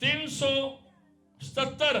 377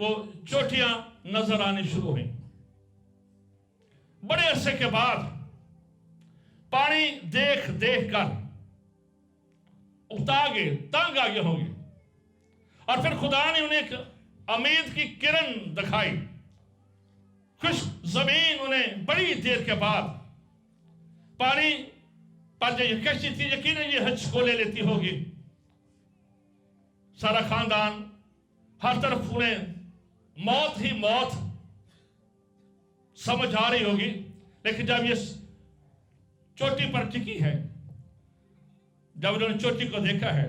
وہ چوٹیاں نظر آنی شروع ہوئی. بڑے عرصے کے بعد پانی دیکھ دیکھ کر اکتا گئے, تنگ آگے ہوں گے, اور پھر خدا نے انہیں ایک امید کی کرن دکھائی. خشک زمین انہیں بڑی دیر کے بعد پانی پر جو یہ کشتی تھی, یقیناً یہ حج کو لے لیتی ہوگی. سارا خاندان, ہر طرف انہیں موت ہی موت سمجھ آ رہی ہوگی. لیکن جب یہ چوٹی پر ٹکی ہے, جب انہوں نے چوٹی کو دیکھا ہے,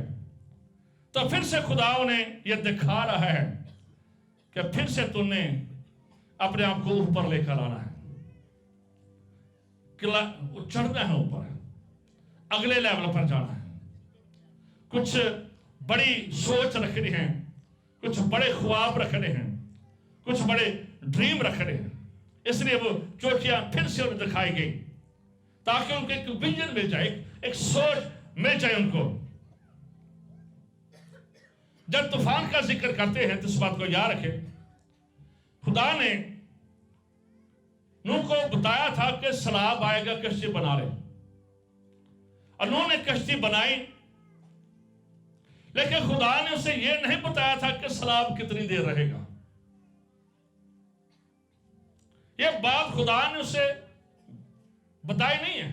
تو پھر سے خدا انہیں یہ دکھا رہا ہے کہ پھر سے تم نے اپنے آپ کو اوپر لے کر آنا ہے, چڑھنا ہے اوپر, اگلے لیول پر جانا ہے. کچھ بڑی سوچ رکھنی ہے, کچھ بڑے خواب رکھنے ہیں, کچھ بڑے ڈریم رکھنے ہیں. اس لیے وہ چوٹیاں پھر سے انہیں دکھائی گئی تاکہ ان کو ایک ویژن مل جائے, ایک سوچ مل جائے ان کو. جب طوفان کا ذکر کرتے ہیں تو اس بات کو یاد رکھیں, خدا نے نوح کو بتایا تھا کہ سیلاب آئے گا, کشتی بنا لے. اور نوح نے کشتی بنائی, لیکن خدا نے اسے یہ نہیں بتایا تھا کہ سیلاب کتنی دیر رہے گا. یہ بات خدا نے اسے بتائی نہیں ہے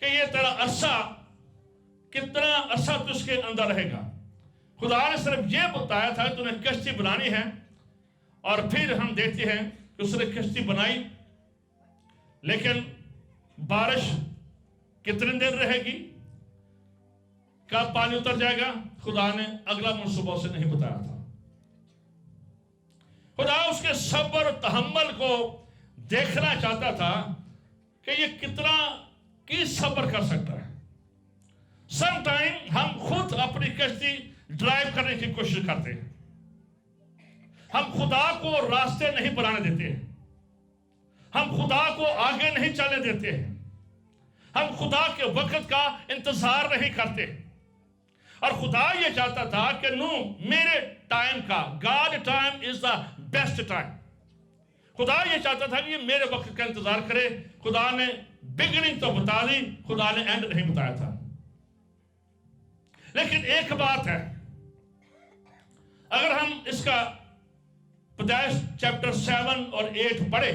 کہ یہ تیرا عرصہ کتنا عرصہ تو اس کے اندر رہے گا. خدا نے صرف یہ بتایا تھا کہ تمہیں کشتی بنانی ہے, اور پھر ہم دیکھتے ہیں کہ اس نے کشتی بنائی. لیکن بارش کتنے دن رہے گی, کب پانی اتر جائے گا, خدا نے اگلا منصوبہ سے نہیں بتایا تھا. خدا اس کے صبر و تحمل کو دیکھنا چاہتا تھا کہ یہ کتنا کی صبر کر سکتا ہے. سم ٹائم ہم خود اپنی کشتی ڈرائیو کرنے کی کوشش کرتے ہیں, ہم خدا کو راستے نہیں بنانے دیتے ہیں, ہم خدا کو آگے نہیں چلنے دیتے ہیں, ہم خدا کے وقت کا انتظار نہیں کرتے. اور خدا یہ چاہتا تھا کہ میرے ٹائم کا, God time is the best time. خدا یہ چاہتا تھا کہ یہ میرے وقت کا انتظار کرے. خدا نے بگننگ تو بتا دی, خدا نے اینڈ نہیں بتایا تھا. لیکن ایک بات ہے, اگر ہم اس کا پیدائش چیپٹر 7 اور 8 پڑھے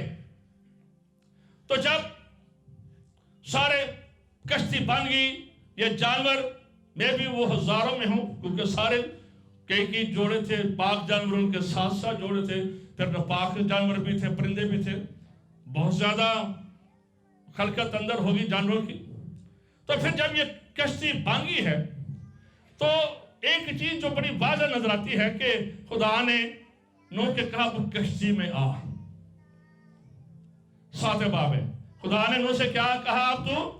تو جب سارے کشتی بن گئی, یہ جانور میں بھی وہ ہزاروں میں ہوں, کیونکہ سارے کئی جوڑے تھے, پاک جانوروں کے ساتھ ساتھ جوڑے تھے, پھر ناپاک جانور بھی تھے, پرندے بھی تھے, بہت زیادہ خلقت اندر ہوگی جانوروں کی. تو پھر جب یہ کشتی بن گئی ہے تو ایک چیز جو بڑی واضح نظر آتی ہے کہ خدا نے نوح کے کہا کشتی میں آ. 7 باب ہے, خدا نے نوح سے کیا کہا, اب تو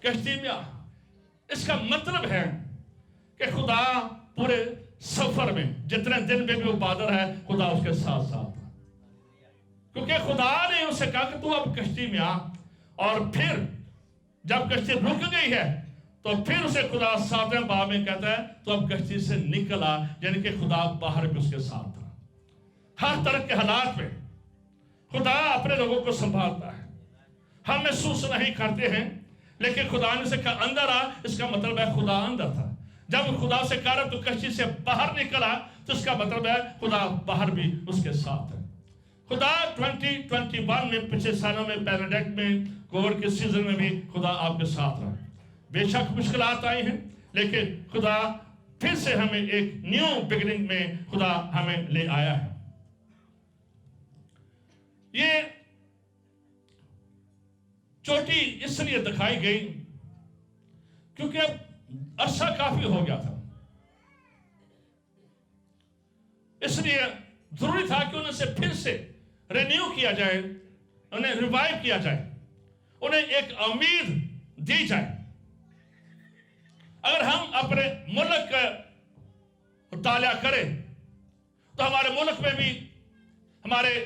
کشتی میں آ. اس کا مطلب ہے کہ خدا پورے سفر میں جتنے دن میں بھی وہ بادر ہے, خدا اس کے ساتھ ساتھ, کیونکہ خدا نے اسے کہا کہ تو اب کشتی میں آ. اور پھر جب کشتی رک گئی ہے تو پھر اسے خدا 7 باب میں کہتا ہے تو اب کشتی سے نکل آ, یعنی کہ خدا باہر بھی اس کے ساتھ تھا. ہر طرح کے حالات میں خدا اپنے لوگوں کو سنبھالتا ہے. ہم محسوس نہیں کرتے ہیں, لیکن خدا نے اسے کہا اندر آ, اس کا مطلب ہے خدا اندر تھا. جب خدا سے کہا رہا تو کشتی سے باہر نکلا تو اس کا مطلب ہے خدا باہر بھی اس کے ساتھ ہے. خدا 2021 میں پچھلے سالوں میں پینڈیمک میں کووڈ کے سیزن میں بھی خدا آپ کے ساتھ رہا. بے شک مشکلات آئی ہیں, لیکن خدا پھر سے ہمیں ایک نیو بگننگ میں خدا ہمیں لے آیا ہے. یہ چوٹی اس لیے دکھائی گئی کیونکہ اب عرصہ کافی ہو گیا تھا, اس لیے ضروری تھا کہ انہیں سے پھر سے رینیو کیا جائے, انہیں ریوائیو کیا جائے, انہیں ایک امید دی جائے. اگر ہم اپنے ملک کا مطالعہ کریں تو ہمارے ملک میں بھی ہمارے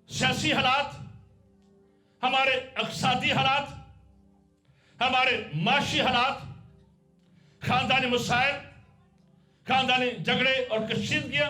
سیاسی حالات, ہمارے اقتصادی حالات, ہمارے معاشی حالات, خاندانی مسائل, خاندانی جھگڑے اور کشیدگیاں,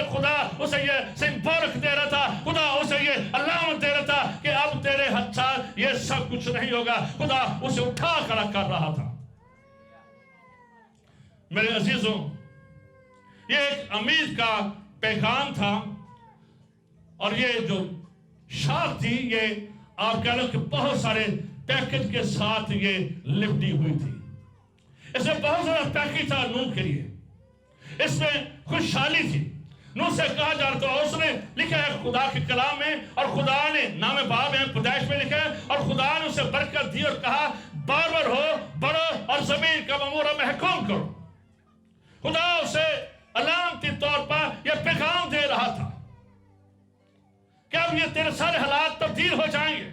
اسے خدا اسے یہ سمبولک دے رہا تھا، خدا اسے یہ علامت دے رہا تھا کہ اب تیرے ہاتھ سے یہ سب کچھ نہیں ہوگا. خدا اسے اٹھا کھڑا کر رہا تھا. میرے عزیزوں، یہ ایک امید کا پیغام تھا، اور یہ جو شاخ تھی یہ آپ کہہ لو کہ بہت سارے پیکج کے ساتھ یہ لپٹی ہوئی تھی. اس میں بہت سارا پیکج تھا نوح کے لیے، اس میں خوشحالی تھی. نوح سے کہا جا رہا تھا، اس نے لکھا ہے خدا کے کلام میں، اور خدا نے نام باب ہے پیدائش میں لکھا ہے، اور خدا نے اسے برکت دی اور کہا بارور ہو، بڑھو اور زمین کا امور محکوم کرو. خدا اسے علامتی طور پر یہ پیغام دے رہا تھا کہ اب یہ تیرے سارے حالات تبدیل ہو جائیں گے،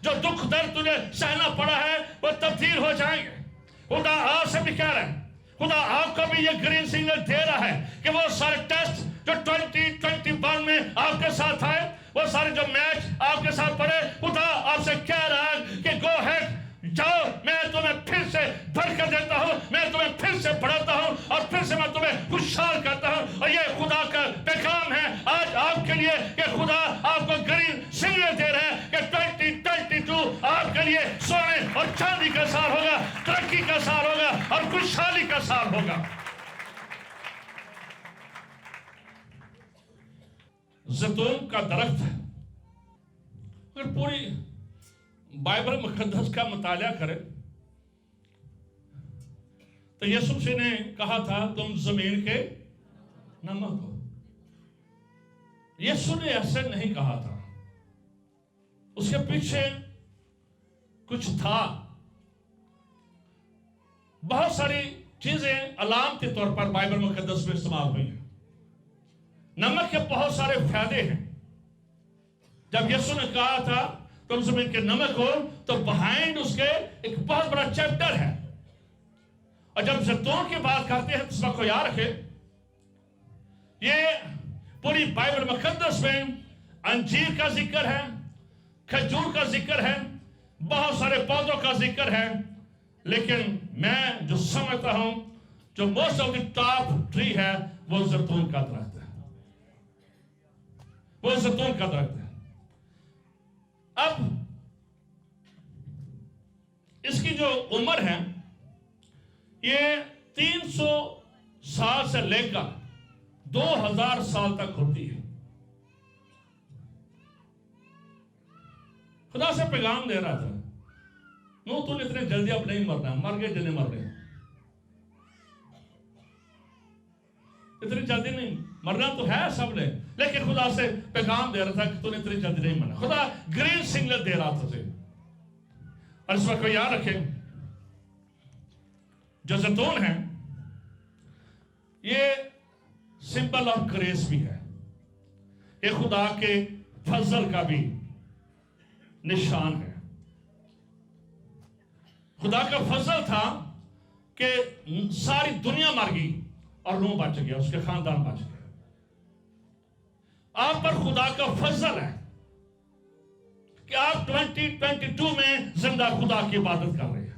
جو دکھ درد تجھے سہنا پڑا ہے وہ تبدیل ہو جائیں گے. خدا آپ سے بھی کہہ رہا ہے، خدا آپ کو بھی یہ گرین سگنل دے رہا ہے کہ وہ سارے ٹیسٹ جو 2021 میں آپ کے ساتھ آئے، وہ سارے جو میچ آپ کے ساتھ پڑے، خدا آپ سے کہہ رہا ہے کہ گو ہیڈ، جاؤ، میں تمہیں پھر سے برکت دیتا ہوں، میں تمہیں پھر سے بڑھاتا ہوں، اور پھر سے میں تمہیں خوشحال کرتا ہوں. اور یہ خدا کا پیغام ہے آج آپ کے لیے کہ خدا آپ کو گرین سگنل دے رہا ہے کہ 2022 آپ کے لیے سونے اور چاندی کا سال ہوگا، ترقی کا سال ہوگا اور خوشحالی کا سال ہوگا. زیتون کا درخت ہے، اگر پوری بائبل مقدس کا مطالعہ کرے تو یسوع مسیح نے کہا تھا تم زمین کے نمک ہو. یسوع نے ایسے نہیں کہا تھا، اس کے پیچھے کچھ تھا. بہت ساری چیزیں علامتی طور پر بائبل مقدس میں استعمال ہوئی ہیں. نمک کے بہت سارے فائدے ہیں. جب یسوع نے کہا تھا تم زمین کے نمک ہو تو بہائنڈ اس کے ایک بہت بڑا چیپٹر ہے. اور جب زیتون کی بات کرتے ہیں تو اس وقت کو یاد رکھے، یہ پوری بائبل مقدس میں انجیر کا ذکر ہے، کھجور کا ذکر ہے، بہت سارے پودوں کا ذکر ہے، لیکن میں جو سمجھتا ہوں جو most of the top tree ہے وہ زیتون کا درخت ہے. وہ زیتون کا درخت ہے. اب اس کی جو عمر ہے یہ 300 سال سے لے کر 2000 سال تک ہوتی ہے. خدا سے پیغام دے رہا تھا، نوح تو اتنے جلدی اب نہیں مرنا، مر گئے جنہیں مر گئے، اتنی جلدی نہیں مرنا تو ہے سب نے، لیکن خدا سے پیغام دے رہا تھا کہ تو نے اتنی جلدی نہیں مرنا. خدا گرین سگنل دے رہا تھا اسے. اور اس وقت کو یاد رکھیں جو زیتون ہے یہ سمبل آف گریس بھی ہے، یہ خدا کے فضل کا بھی نشان ہے. خدا کا فضل تھا کہ ساری دنیا مر گئی اور نوح بچ گیا، اس کے خاندان بچ گیا. آپ پر خدا کا فضل ہے کہ آپ 2022 میں زندہ خدا کی عبادت کر رہے ہیں.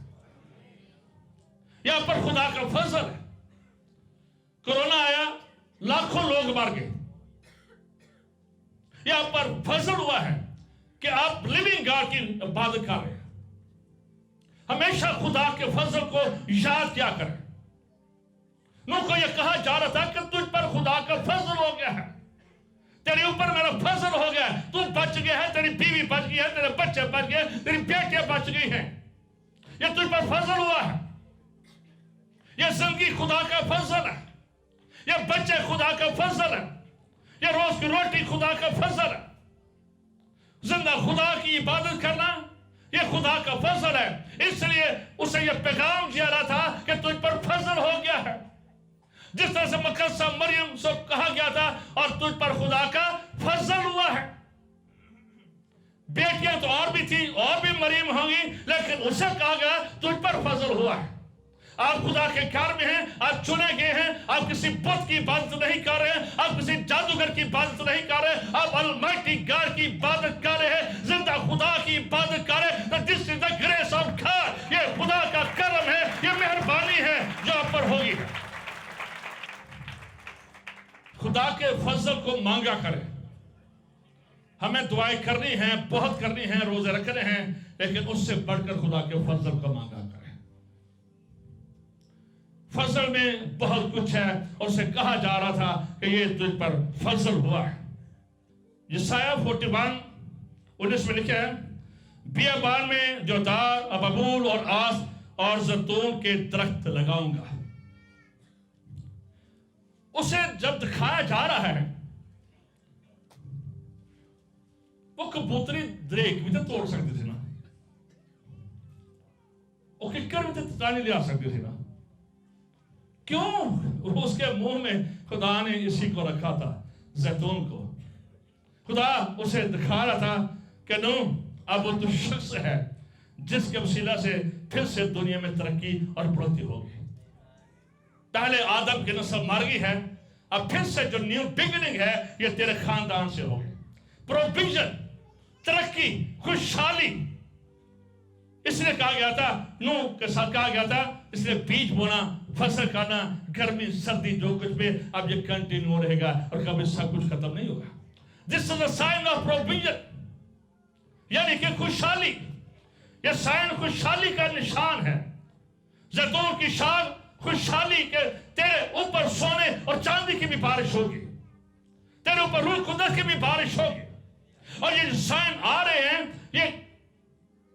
یہاں پر خدا کا فضل ہے. کورونا آیا، لاکھوں لوگ مر گئے. یہاں پر فضل ہوا ہے کہ آپ لیونگ گاڈ کی عبادت کر رہے ہیں. ہمیشہ خدا کے فضل کو یاد کیا کریں. نوح کو یہ کہا جا رہا تھا کہ تجھ پر خدا کا فضل ہو گیا ہے، تیرے اوپر میرا فضل ہو گیا ہے، تو بچ گیا ہے، تیری بیوی بچ گئی ہے، تیرے بچے بچ گئے، تیری بیٹیاں بچ گئی ہیں. یہ تجھ پر فضل ہوا ہے. یہ زندگی خدا کا فضل ہے، یہ بچے خدا کا فضل ہے، یہ روز کی روٹی خدا کا فضل ہے. زندہ خدا کی عبادت کرنا یہ خدا کا فضل ہے. اس لیے اسے یہ پیغام دیا رہا تھا کہ تجھ پر فضل ہو گیا ہے. جس طرح سے مقدسہ مریم سے کہا گیا تھا اور تجھ پر خدا کا فضل ہوا ہے. بیٹیاں تو اور بھی تھی، اور بھی مریم ہوں گی، لیکن اسے کہا گیا تجھ پر فضل ہوا ہے. آپ خدا کے گھر میں ہیں، آپ چنے گئے ہیں، آپ کسی بت کی عبادت نہیں کر رہے ہیں، آپ کسی جادوگر کی عبادت نہیں کر رہے، آپ المیٹی گاڈ کی عبادت کر رہے ہیں، زندہ خدا کی عبادت کر رہے ہیں. دس از دی گریس آف گاڈ. یہ خدا کا کرم ہے، یہ مہربانی ہے جو آپ پر ہوگی. خدا کے فضل کو مانگا کریں. ہمیں دعائیں کرنی ہیں، بہت کرنی ہیں، روزے رکھنے ہیں، لیکن اس سے بڑھ کر خدا کے فضل کو مانگا کریں. فضل میں بہت کچھ ہے، اور اسے کہا جا رہا تھا کہ یہ تجھ پر فضل ہوا ہے. یسایہ 41:19 میں لکھا ہے، بیابان میں جو دار ببول اور آس اور زیتون کے درخت لگاؤں گا. اسے جب دکھایا جا رہا ہے، وہ کبوتری دریک بھی تو توڑ سکتی تھی نا، وہ ککر بھی تو ٹانی لے آ سکتی تھی نا. کیوں اس کے منہ میں خدا نے اسی کو رکھا تھا، زیتون کو. خدا اسے دکھا رہا تھا کہ نو اب وہ تو شخص ہے جس کے وسیلہ سے پھر سے دنیا میں ترقی اور بڑھتی ہوگی. پہلے آدم کی نسل مر گئی ہے، اب پھر سے جو نیو بگننگ ہے یہ تیرے خاندان سے ہوگی. پروویژن، ترقی، خوشحالی. اس لیے کہا گیا تھا، نوح کے ساتھ کہا گیا تھا، اس لیے بیج بونا، فصل کرنا، گرمی سردی جو کچھ بھی اب یہ کنٹینیو رہے گا اور کبھی سب کچھ ختم نہیں ہوگا. This is a sign of provision، یعنی کہ خوشحالی. یہ سائن خوشحالی کا نشان ہے. زیتون کی شاخ خوشحالی کے، تیرے اوپر سونے اور چاندی کی بھی بارش ہوگی، تیرے اوپر روح قدرت کی بھی بارش ہوگی. اور یہ سائن آ رہے ہیں، یہ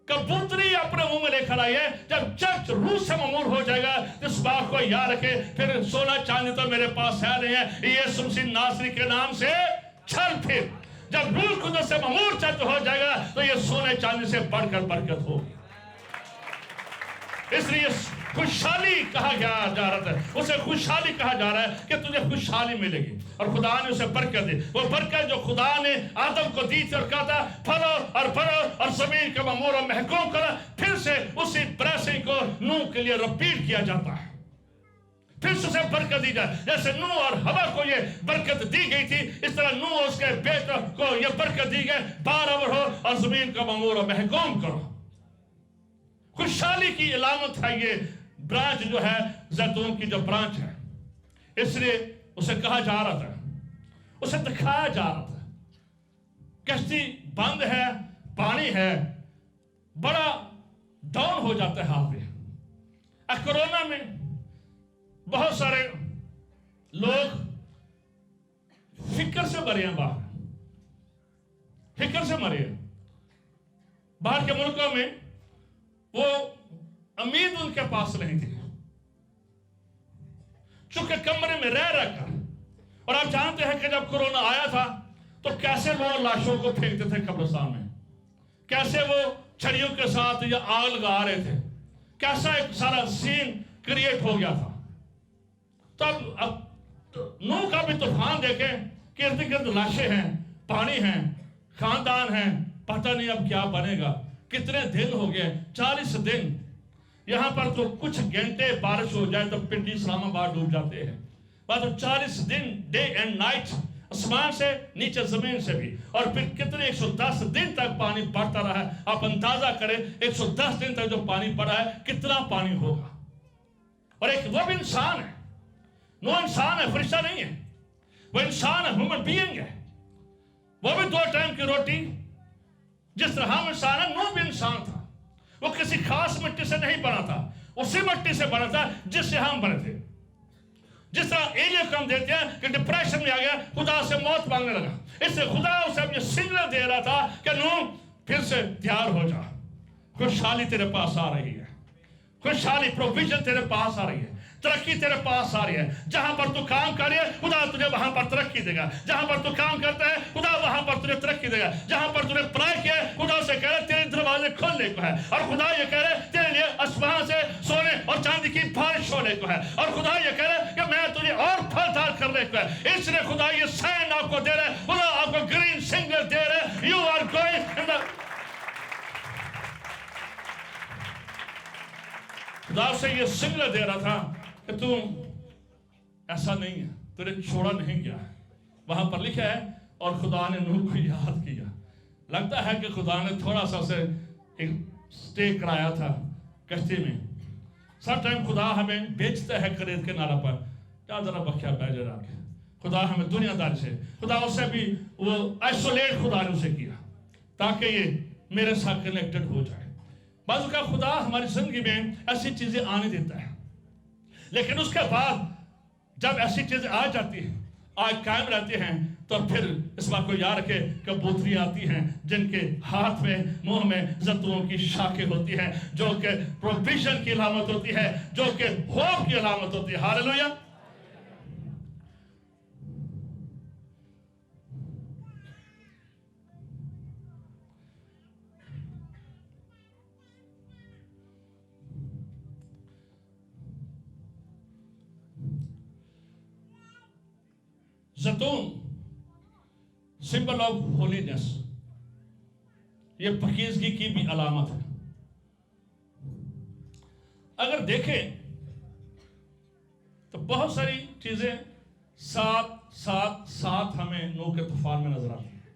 کبوتری اپنے منہ میں لے کر آئی ہے. جب چرچ روح سے ممور ہو جائے گا، اس بات کو یاد رکھے، پھر سونا چاندی تو میرے پاس ہے نہیں ہے، یسوع مسیح ناصری کے نام سے چھل پھر. جب روح قدرت سے ممور چرچ ہو جائے گا تو یہ سونے چاندی سے بڑھ کر برکت ہوگی. اس لیے خوشحالی کہا جا رہا تھا، اسے خوشحالی کہا جا رہا ہے کہ تجھے خوشحالی ملے گی. اور خدا نے اسے برکت دی، وہ برکت جو خدا نے آدم کو دی تھی اور کہا تھا پھلو اور بھرو اور زمین کا ممور و محکوم کرو، پھر سے اسی بلیسنگ کو نوح کے لیے رپیٹ کیا جاتا ہے. پھر سے اسے برکت دی جائے. جیسے نوح اور حوا کو یہ برکت دی گئی تھی، اس طرح نوح اور اس کے بیٹوں کو یہ برکت دی گئی، بارآور ہو اور زمین کا ممور و محکوم کرو. خوشحالی کی علامت ہے یہ برانچ جو ہے، زیتون کی جو برانچ ہے. اس لیے اسے کہا جا رہا تھا، اسے دکھایا جا رہا تھا، کشتی بند ہے، پانی ہے، بڑا ڈاؤن ہو جاتا ہے حال پہ. کرونا میں بہت سارے لوگ فکر سے مرے ہیں، باہر فکر سے مرے ہیں. باہر کے ملکوں میں وہ امید ان کے پاس نہیں تھی، چونکہ کمرے میں رہ کر. اور آپ جانتے ہیں کہ جب کورونا آیا تھا تو کیسے وہ لاشوں کو پھینکتے تھے قبرستان میں، کیسے وہ چھڑیوں کے ساتھ یا آگ لگا رہے تھے، کیسا ایک سارا سین کریٹ ہو گیا تھا. تو اب نوح کا بھی طوفان دیکھیں کہ ارد گرد لاشیں ہیں، پانی ہیں، خاندان ہیں، پتہ نہیں اب کیا بنے گا. کتنے دن ہو گئے، 40 دن. یہاں پر تو کچھ گھنٹے بارش ہو جائے تو پنڈی اسلام آباد ڈوب جاتے ہیں. بعد 40 دن ڈے اینڈ نائٹ، آسمان سے نیچے زمین سے بھی. اور پھر کتنے 110 دن تک پانی بڑھتا رہا ہے. آپ اندازہ کریں 110 دن تک جو پانی پڑا ہے کتنا پانی ہوگا. اور ایک وہ بھی انسان ہے، وہ انسان ہے، فرشتہ نہیں ہے، وہ انسان ہے، ہیومن بینگ ہے. وہ بھی 2 ٹائم کی روٹی، جس طرح ہم انسان ہیں، نوح بھی انسان تھا. وہ کسی خاص مٹی سے نہیں بنا تھا، اسی مٹی سے بنا تھا جس سے ہم بنے تھے. جس طرح ایلیہ کو ہم دیتے ہیں کہ ڈپریشن میں آ گیا، خدا سے موت مانگنے لگا، اس سے خدا اسے اپنی سگنل دے رہا تھا کہ نوح پھر سے تیار ہو جا، خوشحالی تیرے پاس آ رہی ہے، خوشحالی پروویژن تیرے پاس آ رہی ہے، ترقی تیرے پاس آ رہی ہے. جہاں پر تو کام کر رہی ہے خدا تجھے وہاں پر ترقی دے گا. جہاں پر تو کام کرتا ہے خدا وہاں پر تجھے ترقی دے گا. جہاں پر تجھے پڑھائی کیا ہے خدا سے کہہ رہے تیرے دروازے کھولنے کو ہے. اور خدا یہ کہہ رہے تیرے لیے آسمان سے سونے اور چاندی کی بارش ہونے کو ہے. اور خدا یہ کہہ رہے کہ میں تجھے اور پھلدار کرنے کو ہے. اس لیے خدا یہ سائن آپ کو دے رہا ہے، خدا آپ کو گرین سگنل دے رہا ہے. یو آر گوئنگ ان دی، خدا سے یہ سگنل دے رہا تھا کہ تم ایسا نہیں ہے، تجھے چھوڑا نہیں گیا ہے. وہاں پر لکھا ہے اور خدا نے نوح کو یاد کیا. لگتا ہے کہ خدا نے تھوڑا سا اسے ایک سٹے کرایا تھا کشتی میں. سب ٹائم خدا ہمیں بیچتا ہے خرید کے نالا پر، جا ذرا بخیا بیجر آ کے خدا ہمیں دنیا داری سے، خدا اسے بھی وہ آئسولیٹ خدا نے اسے کیا تاکہ یہ میرے ساتھ کنیکٹڈ ہو جائے۔ بعض اوقات خدا ہماری زندگی میں ایسی چیزیں آنے دیتا ہے، لیکن اس کے بعد جب ایسی چیزیں آ جاتی ہیں، آج قائم رہتے ہیں، تو پھر اس بات کو یاد رکھے کبوتری آتی ہیں جن کے ہاتھ میں منہ میں زیتون کی شاخیں ہوتی ہیں، جو کہ پروویژن کی علامت ہوتی ہے، جو کہ ہوپ کی علامت ہوتی ہے۔ ہاللویا۔ زیتون سمبل آف ہولینس، یہ پاکیزگی کی بھی علامت ہے۔ اگر دیکھیں تو بہت ساری چیزیں ساتھ ساتھ ساتھ ہمیں نوح کے طوفان میں نظر آتی ہیں۔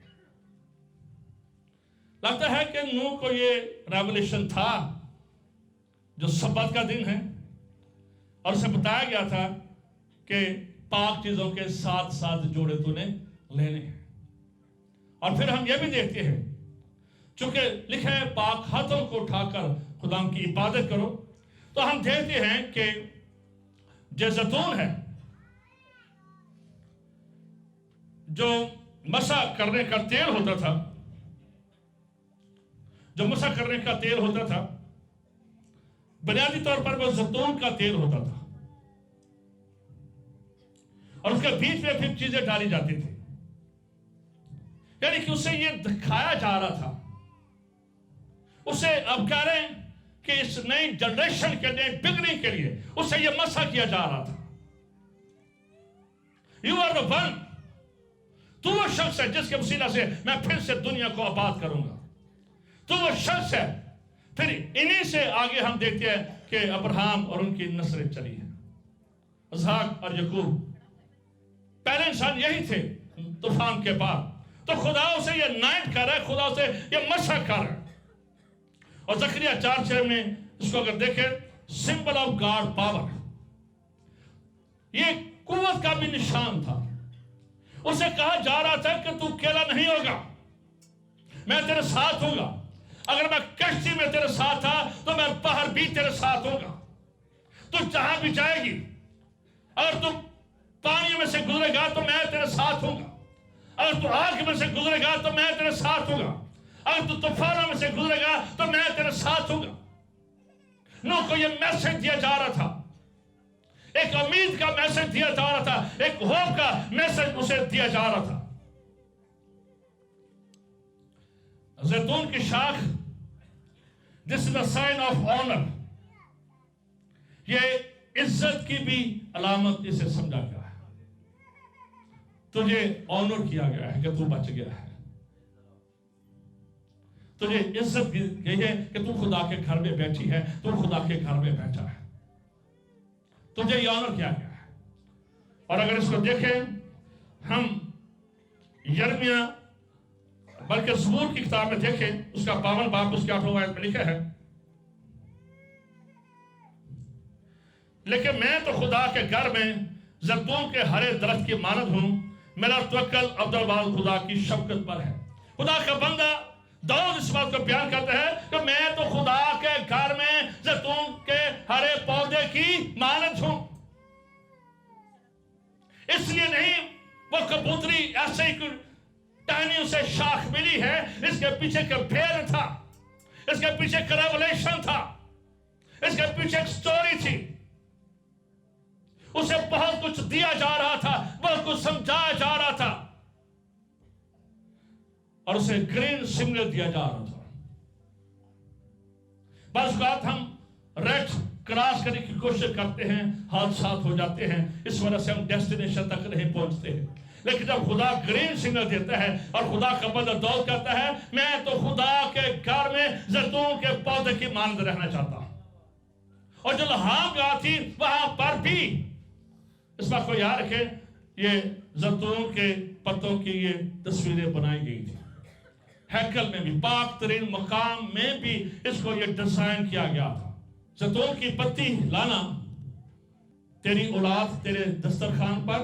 لگتا ہے کہ نوح کو یہ ریولیشن تھا جو سبت کا دن ہے، اور اسے بتایا گیا تھا کہ پاک چیزوں کے ساتھ ساتھ جوڑے تو نے لینے ہیں۔ اور پھر ہم یہ بھی دیکھتے ہیں، چونکہ لکھا ہے پاک ہاتھوں کو اٹھا کر خدا کی عبادت کرو، تو ہم دیکھتے ہیں کہ جو زیتون ہے، جو مسح کرنے کا تیل ہوتا تھا، جو مسح کرنے کا تیل ہوتا تھا، بنیادی طور پر وہ زیتون کا تیل ہوتا تھا، اور اس کے بیچ میں پھر چیزیں ڈالی جاتی تھی، یعنی کہ اسے یہ دکھایا جا رہا تھا، اسے اب کہہ رہے ہیں کہ اس نئی جنریشن کے لیے، بگننگ کے لیے اسے یہ مسح کیا جا رہا تھا۔ You are the one، تو وہ شخص ہے جس کے وسیلہ سے میں پھر سے دنیا کو آباد کروں گا، تو وہ شخص ہے۔ پھر انہی سے آگے ہم دیکھتے ہیں کہ ابراہم اور ان کی نسلیں چلی ہیں، اسحاق اور یعقوب، پہلے انسان یہی تھے طوفان کے بعد۔ تو خدا اسے یہ نائٹ کر رہا ہے، خدا اسے یہ مسح کر رہا ہے۔ اور زکریا 4:6 میں اس کو اگر دیکھیں، سمبل آف گاڈ پاور، یہ قوت کا بھی نشان تھا۔ اسے کہا جا رہا تھا کہ تو اکیلا نہیں ہوگا، میں تیرے ساتھ ہوں گا۔ اگر میں کشتی میں تیرے ساتھ تھا تو میں باہر بھی تیرے ساتھ ہوں گا، تو جہاں بھی جائے گی، اگر تو پانی میں سے گزرے گا تو میں تیرے ساتھ ہوں گا، اگر تو آگ میں سے گزرے گا تو میں تیرے ساتھ ہوں گا، اگر تو طوفانوں میں سے گزرے گا تو میں تیرے ساتھ ہوں گا۔ نوح کو یہ میسج دیا جا رہا تھا، ایک امید کا میسج دیا جا رہا تھا، ایک ہوپ کا میسج اسے دیا جا رہا تھا۔ زیتون کی شاخ، this is a sign of honor، یہ عزت کی بھی علامت اسے سمجھا گیا ہے۔ تجھے آنر کیا گیا ہے کہ تو بچ گیا ہے، تجھے عزت یہی ہے کہ تو خدا کے گھر میں بیٹھی ہے، تو خدا کے گھر میں بیٹھا ہے، تجھے یہ آنر کیا گیا ہے۔ اور اگر اس کو دیکھیں ہم یرمیہ بلکہ زبور کی کتاب میں دیکھیں، اس کا 52 باب اس کے 8 آیت میں لکھا ہے، لیکن میں تو خدا کے گھر میں زیتون کے ہرے درخت کی مانند ہوں، میرا توکل عبدالبال خدا کی شفقت پر ہے۔ خدا کا بندہ داؤد اس بات کو بیان کرتا ہے کہ میں تو خدا کے گھر میں زیتون کے ہرے پودے کی مانند ہوں۔ اس لیے نہیں وہ کبوتری ایسے ہی ٹہنی اسے شاخ ملی ہے، اس کے پیچھے کا پھیر تھا، اس کے پیچھے کا ریولیشن تھا، اس کے پیچھے ایک سٹوری تھی، اسے بہت کچھ دیا جا رہا تھا، بہت کچھ سمجھایا جا رہا تھا، اور اسے گرین سگنل دیا جا رہا تھا۔ بعض اوقات ہم ریڈ کراس کرنے کی کوشش کرتے ہیں، حادثات ہو جاتے ہیں، اس وجہ سے ہم ڈیسٹینیشن تک نہیں پہنچتے ہیں۔ لیکن جب خدا گرین سگنل دیتا ہے اور خدا کا بندہ دعوت کرتا ہے، میں تو خدا کے گھر میں زیتون کے پودے کی مانند رہنا چاہتا ہوں۔ اور جو لہام گاہ تھی وہاں پر بھی اس بات کو یاد رکھیں، یہ زیتون کے پتوں کی یہ تصویریں بنائی گئی تھی، ہیکل میں بھی، پاک ترین مقام میں بھی اس کو یہ ڈیزائن کیا گیا تھا۔ زیتون کی پتی لانا، تیری اولاد تیرے دسترخوان پر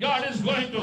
God is going to,